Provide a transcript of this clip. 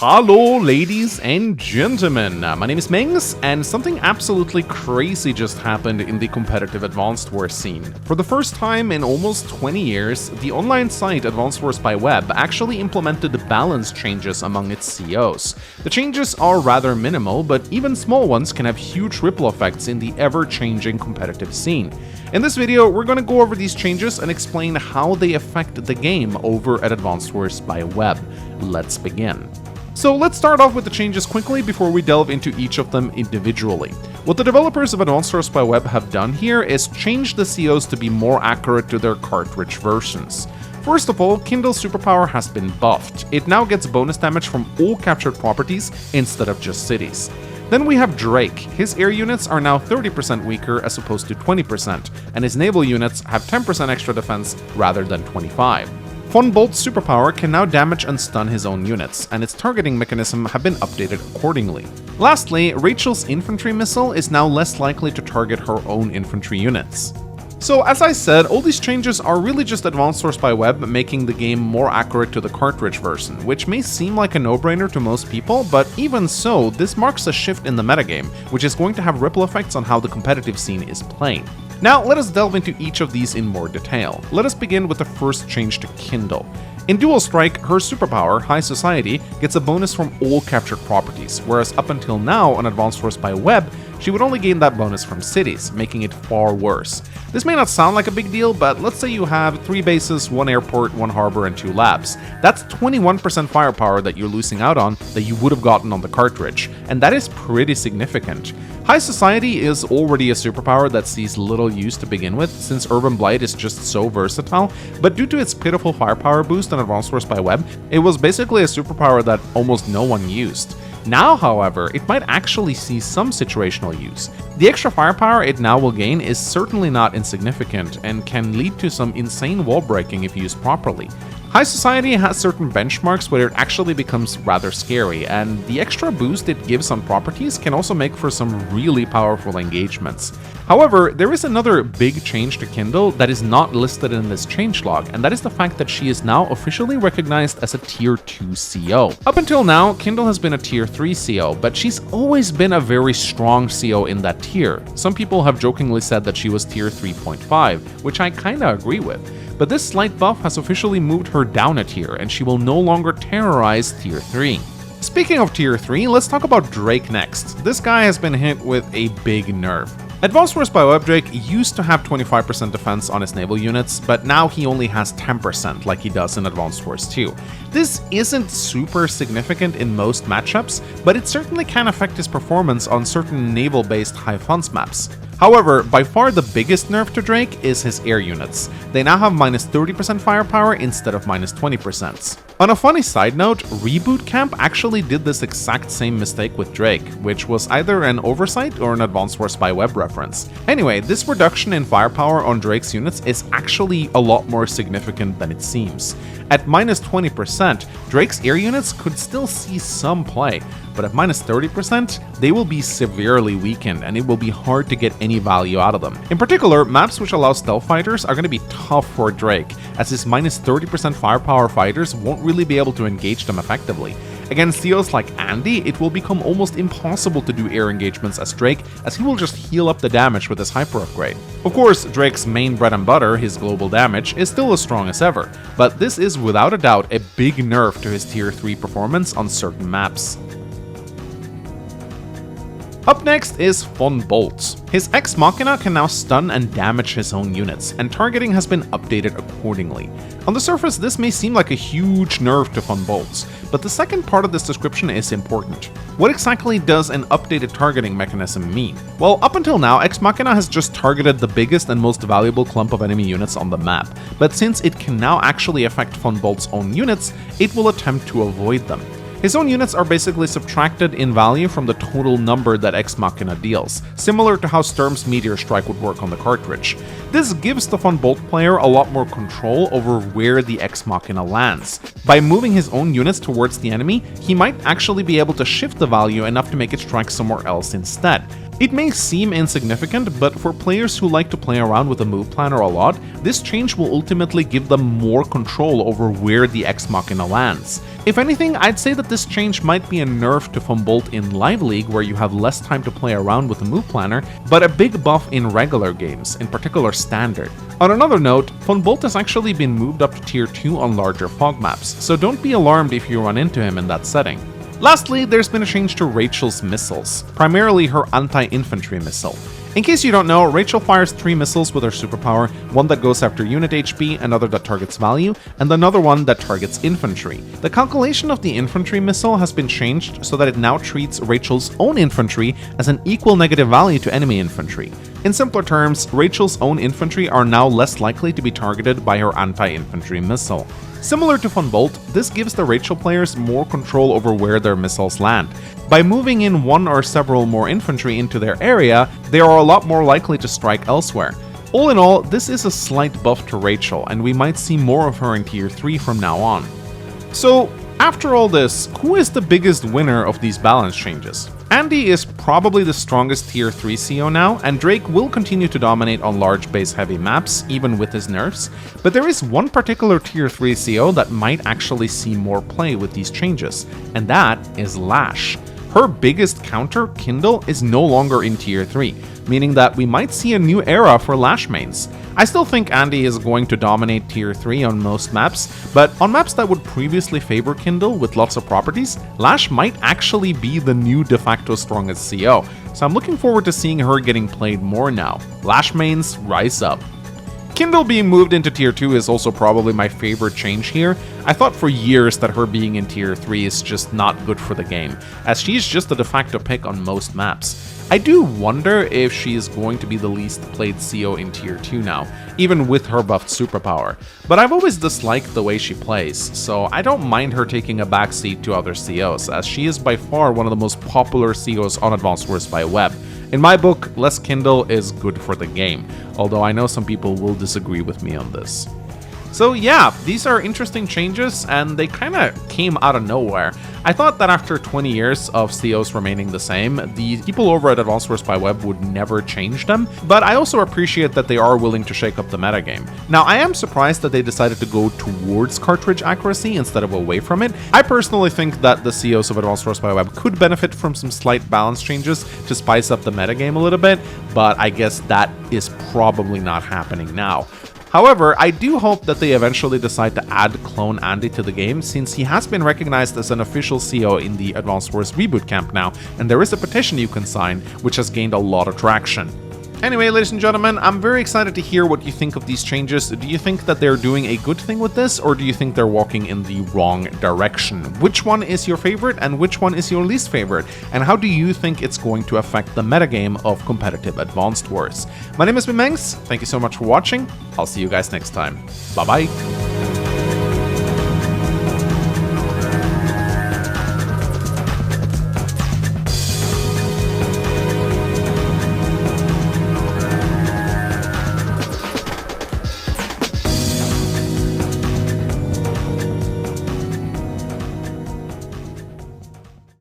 Hello, ladies and gentlemen. My name is Mengs, and something absolutely crazy just happened in the competitive Advanced Wars scene. For the first time in almost 20 years, the online site Advanced Wars by Web actually implemented balance changes among its COs. The changes are rather minimal, but even small ones can have huge ripple effects in the ever-changing competitive scene. In this video, we're going to go over these changes and explain how they affect the game over at Advanced Wars by Web. Let's begin. So let's start off with the changes quickly before we delve into each of them individually. What the developers of Advanced Wars by Web have done here is change the COs to be more accurate to their cartridge versions. First of all, Kindle's superpower has been buffed. It now gets bonus damage from all captured properties instead of just cities. Then we have Drake. His air units are now 30% weaker as opposed to 20%, and his naval units have 10% extra defense rather than 25%. Von Bolt's superpower can now damage and stun his own units, and its targeting mechanism have been updated accordingly. Lastly, Rachel's infantry missile is now less likely to target her own infantry units. So as I said, all these changes are really just Advanced Wars by Web making the game more accurate to the cartridge version, which may seem like a no-brainer to most people, but even so, this marks a shift in the metagame, which is going to have ripple effects on how the competitive scene is played. Now, let us delve into each of these in more detail. Let us begin with the first change to Kindle. In Dual Strike, her superpower, High Society, gets a bonus from all captured properties, whereas up until now on Advanced Wars by Web, she would only gain that bonus from cities, making it far worse. This may not sound like a big deal, but let's say you have 3 bases, 1 airport, 1 harbor, and 2 labs. That's 21% firepower that you're losing out on that you would have gotten on the cartridge, and that is pretty significant. High Society is already a superpower that sees little use to begin with, since Urban Blight is just so versatile, but due to its pitiful firepower boost on Advanced Wars by Web, it was basically a superpower that almost no one used. Now, however, it might actually see some situational use. The extra firepower it now will gain is certainly not insignificant and can lead to some insane wall breaking if used properly. High Society has certain benchmarks where it actually becomes rather scary, and the extra boost it gives on properties can also make for some really powerful engagements. However, there is another big change to Kindle that is not listed in this changelog, and that is the fact that she is now officially recognized as a Tier 2 CO. Up until now, Kindle has been a Tier 3 CO, but she's always been a very strong CO in that tier. Some people have jokingly said that she was Tier 3.5, which I kinda agree with. But this slight buff has officially moved her down a tier, and she will no longer terrorize Tier 3. Speaking of Tier 3, let's talk about Drake next. This guy has been hit with a big nerf. Advanced Wars by Web Drake used to have 25% defense on his naval units, but now he only has 10% like he does in Advanced Wars 2. This isn't super significant in most matchups, but it certainly can affect his performance on certain naval-based high funds maps. However, by far the biggest nerf to Drake is his air units. They now have minus 30% firepower instead of minus 20%. On a funny side note, Reboot Camp actually did this exact same mistake with Drake, which was either an oversight or an Advanced Wars by Web reference. Anyway, this reduction in firepower on Drake's units is actually a lot more significant than it seems. At minus 20%, Drake's air units could still see some play, but at minus 30%, they will be severely weakened and it will be hard to get any value out of them. In particular, maps which allow stealth fighters are going to be tough for Drake, as his minus 30% firepower fighters won't really be able to engage them effectively. Against COs like Andy, it will become almost impossible to do air engagements as Drake, as he will just heal up the damage with his hyper upgrade. Of course, Drake's main bread and butter, his global damage, is still as strong as ever, but this is without a doubt a big nerf to his Tier 3 performance on certain maps. Up next is Von Bolt. His Ex Machina can now stun and damage his own units, and targeting has been updated accordingly. On the surface, this may seem like a huge nerf to Von Bolt, but the second part of this description is important. What exactly does an updated targeting mechanism mean? Well, up until now, Ex Machina has just targeted the biggest and most valuable clump of enemy units on the map, but since it can now actually affect Von Bolt's own units, it will attempt to avoid them. His own units are basically subtracted in value from the total number that Ex Machina deals, similar to how Sturm's Meteor Strike would work on the cartridge. This gives the Von Bolt player a lot more control over where the Ex Machina lands. By moving his own units towards the enemy, he might actually be able to shift the value enough to make it strike somewhere else instead. It may seem insignificant, but for players who like to play around with the move planner a lot, this change will ultimately give them more control over where the Ex Machina lands. If anything, I'd say that this change might be a nerf to Von Bolt in Live League, where you have less time to play around with the move planner, but a big buff in regular games, in particular Standard. On another note, Von Bolt has actually been moved up to tier 2 on larger fog maps, so don't be alarmed if you run into him in that setting. Lastly, there's been a change to Rachel's missiles, primarily her anti-infantry missile. In case you don't know, Rachel fires 3 missiles with her superpower, one that goes after unit HP, another that targets value, and another one that targets infantry. The calculation of the infantry missile has been changed so that it now treats Rachel's own infantry as an equal negative value to enemy infantry. In simpler terms, Rachel's own infantry are now less likely to be targeted by her anti-infantry missile. Similar to Von Bolt, this gives the Rachel players more control over where their missiles land. By moving in one or several more infantry into their area, they are a lot more likely to strike elsewhere. All in all, this is a slight buff to Rachel, and we might see more of her in tier 3 from now on. So, after all this, who is the biggest winner of these balance changes? Andy is probably the strongest tier 3 CO now, and Drake will continue to dominate on large base heavy maps, even with his nerfs, but there is one particular tier 3 CO that might actually see more play with these changes, and that is Lash. Her biggest counter, Kindle, is no longer in tier 3, meaning that we might see a new era for Lash mains. I still think Andy is going to dominate tier 3 on most maps, but on maps that would previously favor Kindle with lots of properties, Lash might actually be the new de facto strongest CO, so I'm looking forward to seeing her getting played more now. Lash mains, rise up. Kindle being moved into tier 2 is also probably my favorite change here. I thought for years that her being in tier 3 is just not good for the game, as she's just the de facto pick on most maps. I do wonder if she is going to be the least played CO in tier 2 now, even with her buffed superpower, but I've always disliked the way she plays, so I don't mind her taking a backseat to other COs, as she is by far one of the most popular COs on Advanced Wars by Web. In my book, less Kindle is good for the game, although I know some people will disagree with me on this. So yeah, these are interesting changes, and they kinda came out of nowhere. I thought that after 20 years of COs remaining the same, the people over at Advanced Wars by Web would never change them, but I also appreciate that they are willing to shake up the metagame. Now, I am surprised that they decided to go towards cartridge accuracy instead of away from it. I personally think that the COs of Advanced Wars by Web could benefit from some slight balance changes to spice up the metagame a little bit, but I guess that is probably not happening now. However, I do hope that they eventually decide to add Clone Andy to the game, since he has been recognized as an official CO in the Advanced Wars reboot camp now, and there is a petition you can sign, which has gained a lot of traction. Anyway, ladies and gentlemen, I'm very excited to hear what you think of these changes. Do you think that they're doing a good thing with this, or do you think they're walking in the wrong direction? Which one is your favorite, and which one is your least favorite? And how do you think it's going to affect the metagame of competitive Advanced Wars? My name is Mengs. Thank you so much for watching. I'll see you guys next time. Bye-bye.